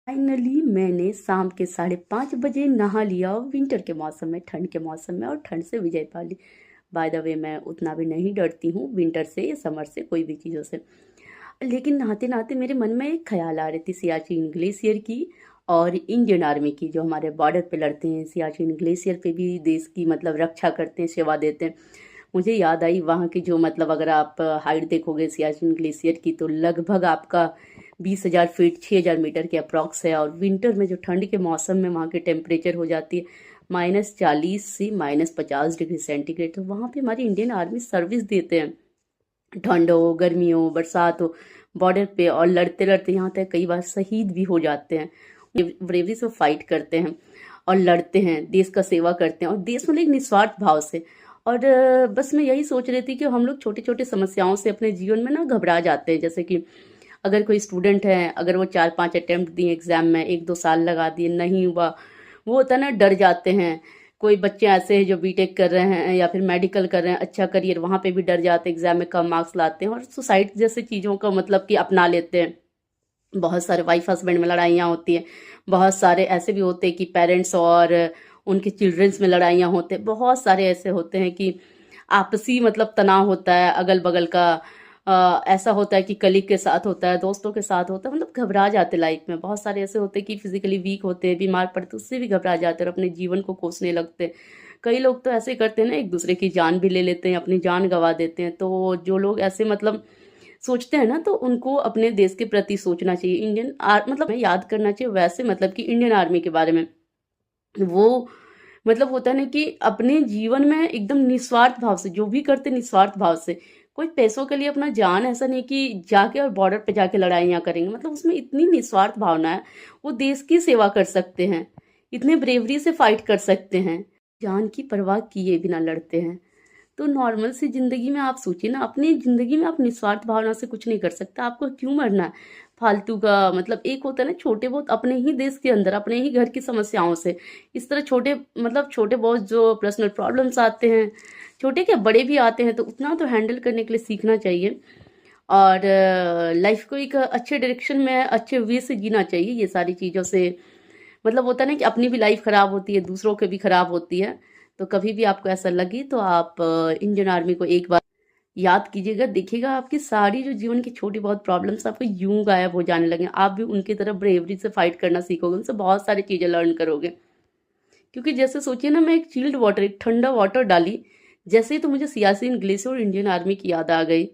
Finally मैंने शाम के 5:30 बजे नहा लिया विंटर के मौसम में, ठंड के मौसम में, और ठंड से विजय पा ली। बाय द वे मैं उतना भी नहीं डरती हूँ विंटर से, समर से, कोई भी चीज़ों से। लेकिन नहाते नहाते मेरे मन में एक ख्याल आ रही थी सियाचिन ग्लेशियर की और इंडियन आर्मी की, जो हमारे बॉर्डर पे लड़ते हैं। सियाचिन ग्लेशियर पे भी देश की मतलब रक्षा करते हैं, सेवा देते हैं। मुझे याद आई वहाँ की जो मतलब अगर आप हाइट देखोगे सियाचिन ग्लेशियर की, तो लगभग आपका 20,000 फीट, 6,000 मीटर के अप्रॉक्स है। और विंटर में जो ठंड के मौसम में वहाँ की टेम्परेचर हो जाती है -40 से -50 डिग्री सेंटीग्रेड। तो वहाँ पे हमारी इंडियन आर्मी सर्विस देते हैं, ठंड हो, गर्मी हो, बरसात हो, बॉर्डर पे। और लड़ते लड़ते यहाँ तक कई बार शहीद भी हो जाते हैं। ब्रेवरी से फाइट करते हैं और लड़ते हैं, देश का सेवा करते हैं, और देश में एक निस्वार्थ भाव से। और बस मैं यही सोच रही थी कि हम लोग छोटी छोटी समस्याओं से अपने जीवन में ना घबरा जाते हैं। जैसे कि अगर कोई स्टूडेंट है, अगर वो 4-5 अटेम्प्ट दिए एग्जाम में, 1-2 साल लगा दिए, नहीं हुआ, वो होता है ना, डर जाते हैं। कोई बच्चे ऐसे हैं जो बीटेक कर रहे हैं या फिर मेडिकल कर रहे हैं, अच्छा करियर, वहाँ पे भी डर जाते हैं, एग्जाम में कम मार्क्स लाते हैं और सुसाइड जैसे चीज़ों का मतलब कि अपना लेते हैं। बहुत सारे वाइफ हस्बैंड में लड़ाइयाँ होती हैं। बहुत सारे ऐसे भी होते हैं कि पेरेंट्स और उनके चिल्ड्रंस में लड़ाइयाँ होते हैं। बहुत सारे ऐसे होते हैं कि आपसी मतलब तनाव होता है, अगल बगल का। ऐसा होता है कि कलीग के साथ होता है, दोस्तों के साथ होता है, मतलब घबरा जाते लाइफ में। बहुत सारे ऐसे होते हैं कि फिजिकली वीक होते हैं, बीमार पड़ते, उससे भी घबरा जाते हैं और अपने जीवन को कोसने लगते हैं। कई लोग तो ऐसे करते हैं ना, एक दूसरे की जान भी ले लेते हैं, अपनी जान गंवा देते हैं। तो जो लोग ऐसे मतलब सोचते हैं ना, तो उनको अपने देश के प्रति सोचना चाहिए। मतलब हमें याद करना चाहिए वैसे, मतलब कि इंडियन आर्मी के बारे में। वो मतलब होता है ना कि अपने जीवन में एकदम निस्वार्थ भाव से जो भी करते, निस्वार्थ भाव से। कोई पैसों के लिए अपना जान, ऐसा नहीं कि जाके और बॉर्डर पे जाके लड़ाइयाँ करेंगे, मतलब उसमें इतनी निस्वार्थ भावना है। वो देश की सेवा कर सकते हैं, इतने ब्रेवरी से फाइट कर सकते हैं, जान की परवाह किए बिना लड़ते हैं। तो नॉर्मल सी ज़िंदगी में आप सोचिए ना, अपनी ज़िंदगी में आप निस्वार्थ भावना से कुछ नहीं कर सकते, आपको क्यों मरना है फालतू का। मतलब एक होता है ना छोटे बहुत अपने ही देश के अंदर, अपने ही घर की समस्याओं से, इस तरह छोटे मतलब छोटे बहुत जो पर्सनल प्रॉब्लम्स आते हैं, छोटे क्या बड़े भी आते हैं, तो उतना तो हैंडल करने के लिए सीखना चाहिए। और लाइफ को एक अच्छे डायरेक्शन में, अच्छे वे से जीना चाहिए। ये सारी चीज़ों से मतलब होता है ना कि अपनी भी लाइफ खराब होती है, दूसरों की भी खराब होती है। तो कभी भी आपको ऐसा लगे तो आप इंडियन आर्मी को एक बार याद कीजिएगा, देखिएगा आपकी सारी जो जीवन की छोटी बहुत प्रॉब्लम्स आपको यूं गायब हो जाने लगे। आप भी उनकी तरह ब्रेवरी से फाइट करना सीखोगे, उनसे बहुत सारी चीजें लर्न करोगे। क्योंकि जैसे सोचिए ना, मैं एक चिल्ड वाटर, एक ठंडा वाटर डाली जैसे ही, तो मुझे सियाचिन ग्लेशियर और इंडियन आर्मी की याद आ गई।